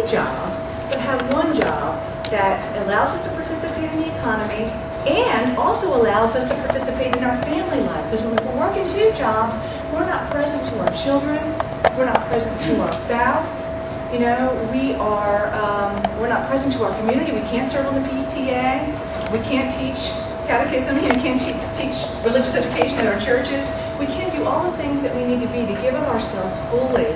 jobs, but have one job that allows us to participate in the economy and also allows us to participate in our family life. Because when we're working two jobs, we're not present to our children, we're not present to our spouse, you know, we're not present to our community. We can't serve on the PTA, we can't teach catechism, you know, can't teach religious education at our churches. We can't do all the things that we need to be to give of ourselves fully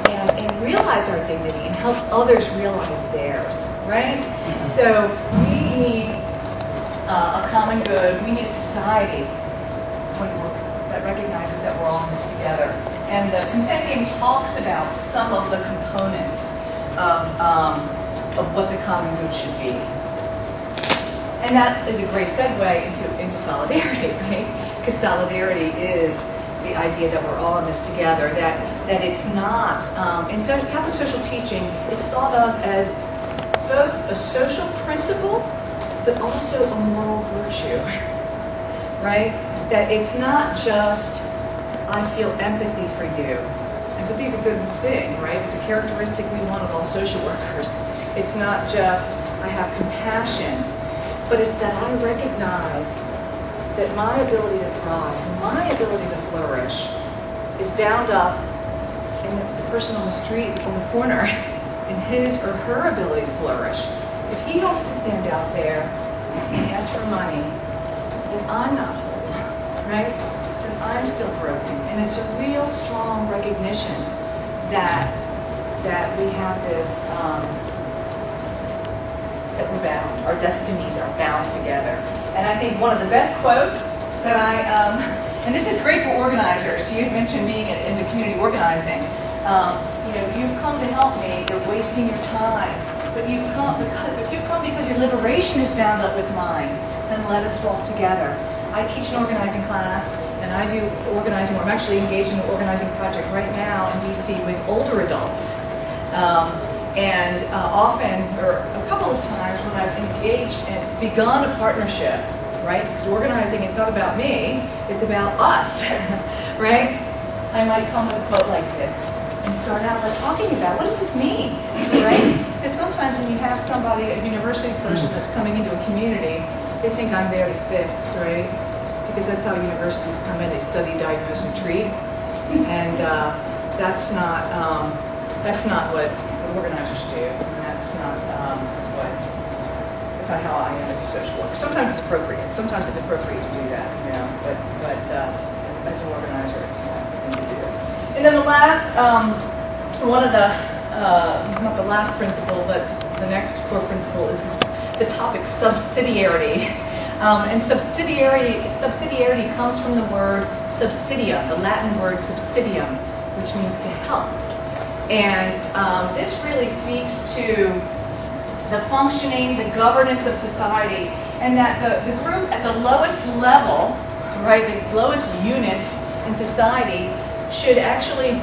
and realize our dignity and help others realize theirs, right? So we need a common good. We need a society that recognizes that we're all in this together. And the compendium talks about some of the components of what the common good should be. And that is a great segue into solidarity, right? Because solidarity is the idea that we're all in this together, that it's not, in Catholic social teaching, it's thought of as both a social principle, but also a moral virtue, right? That it's not just, I feel empathy for you. Empathy is a good thing, right? It's a characteristic we want of all social workers. It's not just, I have compassion, but it's that I recognize that my ability to thrive, my ability to flourish, is bound up in the person on the street, on the corner, in his or her ability to flourish. If he has to stand out there and ask for money, then I'm not whole, right? Then I'm still broken. And it's a real strong recognition that we have this, that we're bound. Our destinies are bound together. And I think one of the best quotes that and this is great for organizers. You've mentioned being into community organizing. You know, if you've come to help me, you're wasting your time. But if you've come because your liberation is bound up with mine, then let us walk together. I teach an organizing class, and I do organizing. I'm actually engaged in an organizing project right now in DC with older adults. And often, or a couple of times when I've engaged and begun a partnership, right? Because organizing, it's not about me, it's about us, right? I might come with a quote like this and start out by talking about, what does this mean, right? Because sometimes when you have somebody, a university person that's coming into a community, they think I'm there to fix, right? Because that's how universities come in, they study, diagnose, and treat. And that's not what organizers do, and that's not how I am as a social worker. Sometimes it's appropriate. Sometimes it's appropriate to do that, you know. But as an organizer, it's not the thing to do. And then the last, one of the not the last principle, but the next core principle is the topic subsidiarity. And subsidiarity comes from the word subsidia, the Latin word subsidium, which means to help. And this really speaks to the functioning, the governance of society, and that the group at the lowest level, right, the lowest unit in society should actually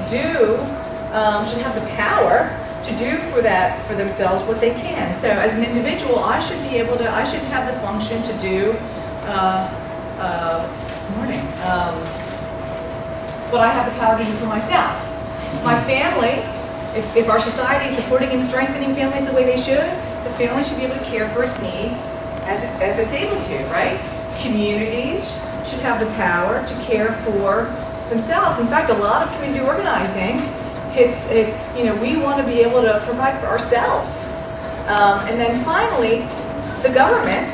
should have the power to do for themselves what they can. So as an individual, I should have the function to do, what I have the power to do for myself. My family, if our society is supporting and strengthening families the way they should, the family should be able to care for its needs as it's able to, right? Communities should have the power to care for themselves. In fact, a lot of community organizing, it's you know, we want to be able to provide for ourselves. And then finally, the government,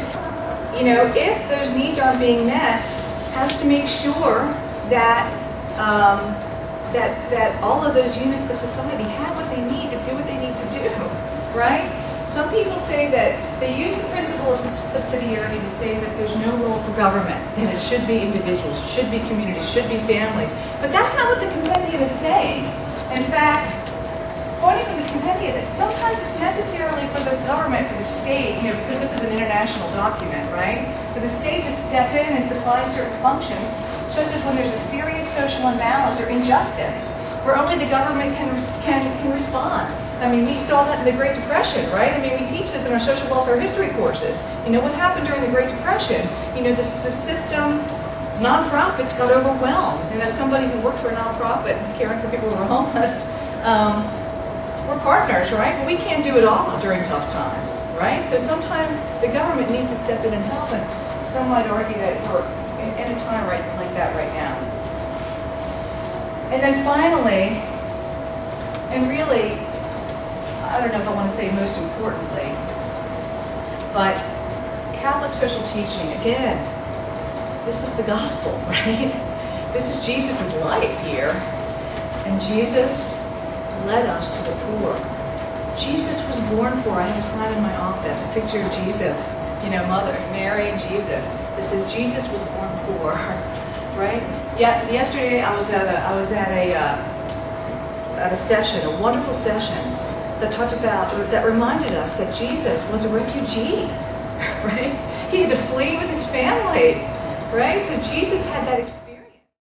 you know, if those needs aren't being met, has to make sure that that all of those units of society have what they need to do what they need to do, right? Some people say that they use the principle of subsidiarity to say that there's no role for government, that it should be individuals, it should be communities, it should be families. But that's not what the compendium is saying. In fact, according to the compendium, sometimes it's necessarily for the government, for the state, you know, because this is an international document, right? For the state to step in and supply certain functions, such as when there's a serious social imbalance or injustice, where only the government can respond. I mean, we saw that in the Great Depression, right? I mean, we teach this in our social welfare history courses. You know, what happened during the Great Depression? You know, the system, nonprofits got overwhelmed. And as somebody who worked for a nonprofit, caring for people who were homeless, we're partners, right? But we can't do it all during tough times, right? So sometimes the government needs to step in and help, and some might argue that we're in a time like that right now. And then finally, and really, I don't know if I want to say most importantly, but Catholic social teaching, again, this is the gospel, right? This is Jesus' life here. And Jesus led us to the poor. Jesus was born poor. I have a sign in my office, a picture of Jesus. You know, Mother Mary and Jesus. It says Jesus was born poor, right? Yeah. Yesterday I was at a session, a wonderful session that reminded us that Jesus was a refugee, right? He had to flee with his family, right? So Jesus had that experience.